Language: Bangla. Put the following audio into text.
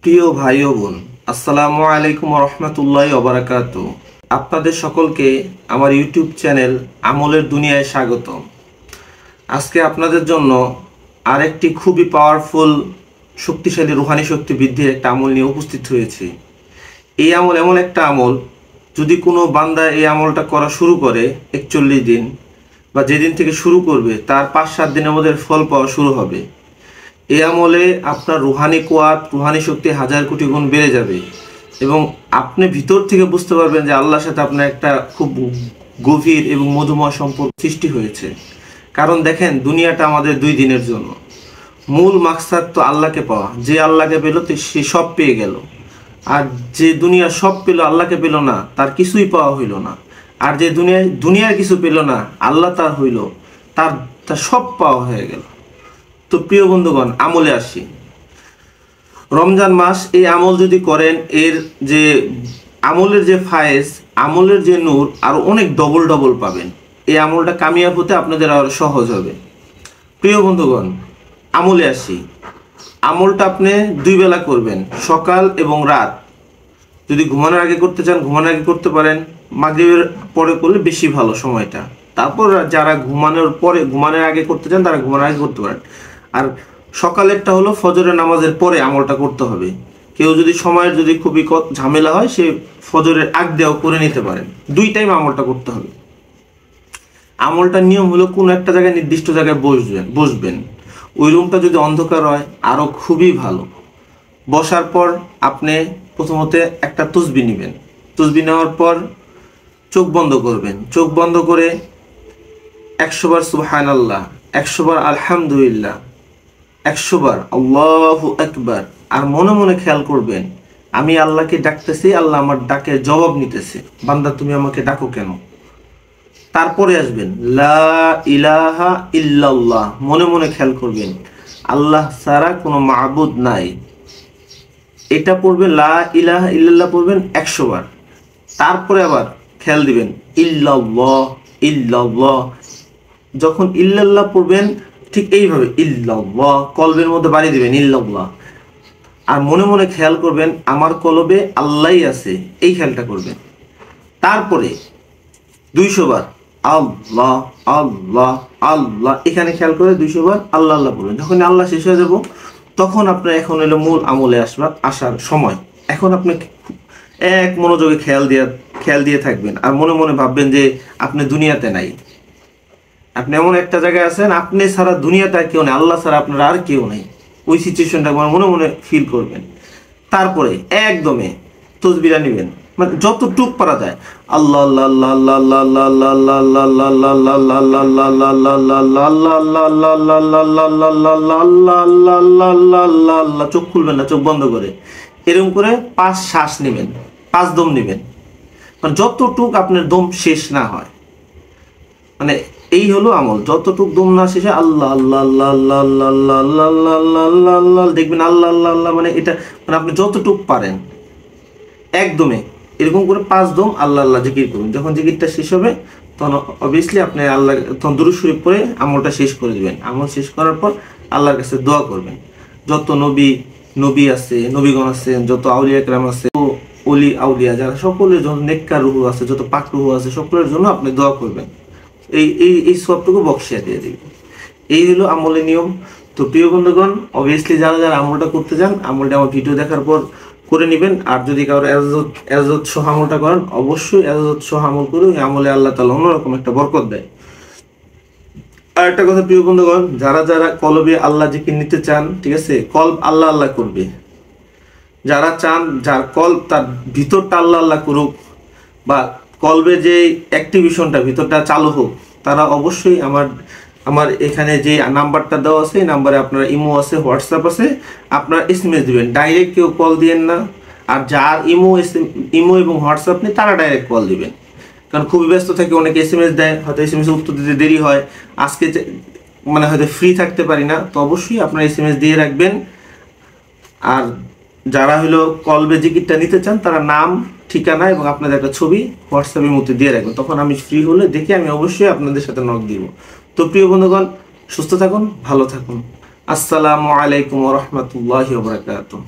প্রিয় ভাই ও বোন, আসসালামু আলাইকুম রহমতুল্লাহি ওয়া বারাকাতুহু। আপনাদের সকলকে আমার ইউটিউব চ্যানেল আমলের দুনিয়ায় স্বাগত। আজকে আপনাদের জন্য আরেকটি খুবই পাওয়ারফুল শক্তিশালী রুহানি শক্তি বৃদ্ধির একটা আমল নিয়ে উপস্থিত হয়েছি। এই আমল এমন একটা আমল, যদি কোনো বান্দা এই আমলটা করা শুরু করে 41 দিন বা যেদিন থেকে শুরু করবে তার 5-7 দিনের মধ্যে ফল পাওয়া শুরু হবে। এই আমলে আপনার রুহানি কোয়াত, রুহানি শক্তি 1000 কোটি গুণ বেড়ে যাবে এবং আপনি ভিতর থেকে বুঝতে পারবেন যে আল্লাহর সাথে আপনার একটা খুব গভীর এবং মধুময় সম্পর্ক সৃষ্টি হয়েছে। কারণ দেখেন, দুনিয়াটা আমাদের 2 দিনের জন্য। মূল মাকসাদ তো আল্লাহকে পাওয়া। যে আল্লাহকে পেল সে সব পেয়ে গেল, আর যে দুনিয়া সব পেল আল্লাহকে পেল না, তার কিছুই পাওয়া হইল না। আর যে দুনিয়ার কিছু পেল না, আল্লাহ তার হইল, তার সব পাওয়া হয়ে গেল। তো প্রিয় বন্ধুগণ, আমলে আসি। রমজান মাস, এই আমল যদি করেন, এর যে আমলের যে ফায়েজ, আমলের যে নূর আরো অনেক ডবল পাবেন। এই আমলটা কামিয়াব হতে আপনাদের আরো সহজ হবে। প্রিয় বন্ধুগণ, আমলে আসি। আমলটা আপনি 2 বেলা করবেন, সকাল এবং রাত। যদি ঘুমানোর আগে করতে চান, ঘুমানোর আগে করতে পারেন। মাগরিবের পরে করলে বেশি ভালো সময়টা। তারপর যারা ঘুমানোর আগে করতে চান, তারা ঘুমানোর আগে করতে পারেন। আর সকালেরটা হলো ফজরের নামাজের পরে আমলটা করতে হবে। কেউ যদি সময়ের খুবই ঝামেলা হয়, সে ফজরের আগ দিয়েও করে নিতে পারেন। 2 টাইম আমলটা করতে হবে। আমলটার নিয়ম হলো, কোনো একটা জায়গায় নির্দিষ্ট জায়গায় বসবেন। ওই রুমটা যদি অন্ধকার হয় আরো খুবই ভালো। বসার পর আপনি প্রথমত একটা তসবি নেবেন। তসবি নেওয়ার পর চোখ বন্ধ করবেন। চোখ বন্ধ করে 100 বার সুবহানাল্লাহ, 100 বার আলহামদুলিল্লাহ, 100 বার আল্লাহু আকবার। আর মনে মনে খেয়াল করবেন, আমি আল্লাহকে ডাকতেছি, আল্লাহ আমার ডাকের জবাব নিতেছে। বান্দা, তুমি আমাকে ডাকো কেন? তারপরে আসবেন লা ইলাহা ইল্লাল্লাহ। মনে মনে খেয়াল করবেন, আল্লাহ ছাড়া কোনো মাবুদ নাই। এটা পড়বেন, লা ইলাহা ইল্লাল্লাহ পড়বেন 100 বার। তারপরে আবার খেয়াল দিবেন, ইল্লাল্লাহ ইল্লাল্লাহ। যখন ইল্লাল্লাহ পড়বেন, ঠিক এইভাবে ইল্লাল্লাহ কলবের মধ্যে বাড়ি দিবেন, ইল্লাল্লাহ। আর মনে মনে খেয়াল করবেন, আমার কলবে আল্লাহই আছে, এই খেয়ালটা করবেন। তারপরে 200 বার আল্লাহ আল্লাহ আল্লাহ, এখানে খেয়াল করে 200 বার আল্লাহ আল্লাহ বলবেন। যখন আল্লাহ শেষ হয়ে যাব, তখন আপনার এখন হলো মূল আমলে আসার সময়। এখন আপনি এক মনোযোগে খেয়াল দিয়ে থাকবেন, আর মনে মনে ভাববেন যে আপনি দুনিয়াতে নাই। আপনি এমন একটা জায়গায় আছেন, আপনি ছাড়া দুনিয়াতে আর কেউ নেই, আল্লাহ ছাড়া আপনার আর কেউ নেই। ওই সিচুয়েশনটা মনে মনে ফিল করবেন। তারপরে একদমে তসবিহা নেবেন, মানে যতটুক পারা যায়। আল্লাহ আল্লাহ আল্লাহ আল্লাহ আল্লাহ আল্লাহ আল্লাহ আল্লাহ আল্লাহ আল্লাহ আল্লাহ আল্লাহ আল্লাহ। চোখ খুলবেন না, চোখ বন্ধ করে এরকম করে 5 শ্বাস নেবেন, 5 দম নেবেন। মানে যতটুক আপনার দম শেষ না হয়, মানে এই হলো আমল। যতটুক দম না শেষে আল্লাহ আল্লাহ আল্লাহ আল্লাহ আল্লাহ আল্লাহ আল্লাহ আল্লাহ আল্লাহ আল্লাহ দেখবেন, আল্লাহ আল্লাহ আল্লাহ। মানে এটা মানে আপনি যতটুক পারেন একদমে এরকম করে 5 দম আল্লাহ আল্লাহ জিকির করুন। যখন জিকিরটা শেষ হবে, তখন অবভিয়াসলি আপনি তখন দুরূদ শরীফ পড়ে আমলটা শেষ করে দিবেন। আমল শেষ করার পর আল্লাহর কাছে দোয়া করবেন। যত নবী আছে, নবীগণ আছেন, যত আউলিয়া কেরাম আছে, ওলি আউলিয়া যারা, সকলের জন্য, নেককার রূহ আছে, যত পাক রূহ আছে, সকলের জন্য আপনি দোয়া করবেন। এই সবটুকু বক্সিয়া দিয়ে দিবেন। এই হলো আমলের নিয়ম। তো প্রিয় বন্ধুগণ, অবভিয়াসলি যারা আমলটা করতে চান, আমলটা আমার ভিডিও দেখার পর করে নেবেন। আর যদি কারো এজাজত সহ আমলটা করেন, অবশ্যই এজাজত সহ আমল করে ওই আমলে আল্লাহ তাআলা অন্যরকম একটা বরকত দেয়। আর একটা কথা প্রিয় বন্ধুগণ, যারা কলবে আল্লাহ জিকির নিতে চান, ঠিক আছে, কলব আল্লাহ আল্লাহ করবে। যারা চান যার কলব, তার ভিতরটা আল্লাহ আল্লাহ করুক, বা কলবে যে অ্যাক্টিভেশনটা ভিতরটা চালু হোক, তারা অবশ্যই আমার এখানে যে নাম্বারটা দেওয়া আছে, এই নাম্বারে আপনার ইমো আছে, হোয়াটসঅ্যাপ আছে, আপনার SMS দিবেন। ডাইরেক্ট কেউ কল দিবেন না। আর যার ইমো এবং হোয়াটসঅ্যাপ নেই, তারা ডাইরেক্ট কল দিবেন। কারণ খুবই ব্যস্ত থাকে, অনেকে SMS দেয়, হয়তো SMS উত্তর দিতে দেরি হয়, আজকে মানে হয়তো ফ্রি থাকতে পারি না। তো অবশ্যই আপনার SMS দিয়ে রাখবেন। আর যারা হলো কলবে জিকিরটা নিতে চান, তারা নাম, ঠিকানা এবং আপনাদের একটা ছবি হোয়াটসঅ্যাপের মধ্যে দিয়ে রাখবেন। তখন আমি ফ্রি হলে দেখে আমি অবশ্যই আপনাদের সাথে নক দিব। তো প্রিয় বন্ধুগণ, সুস্থ থাকুন, ভালো থাকুন। আসসালামু আলাইকুম ওয়া রাহমাতুল্লাহি ওয়া বারাকাতুহু।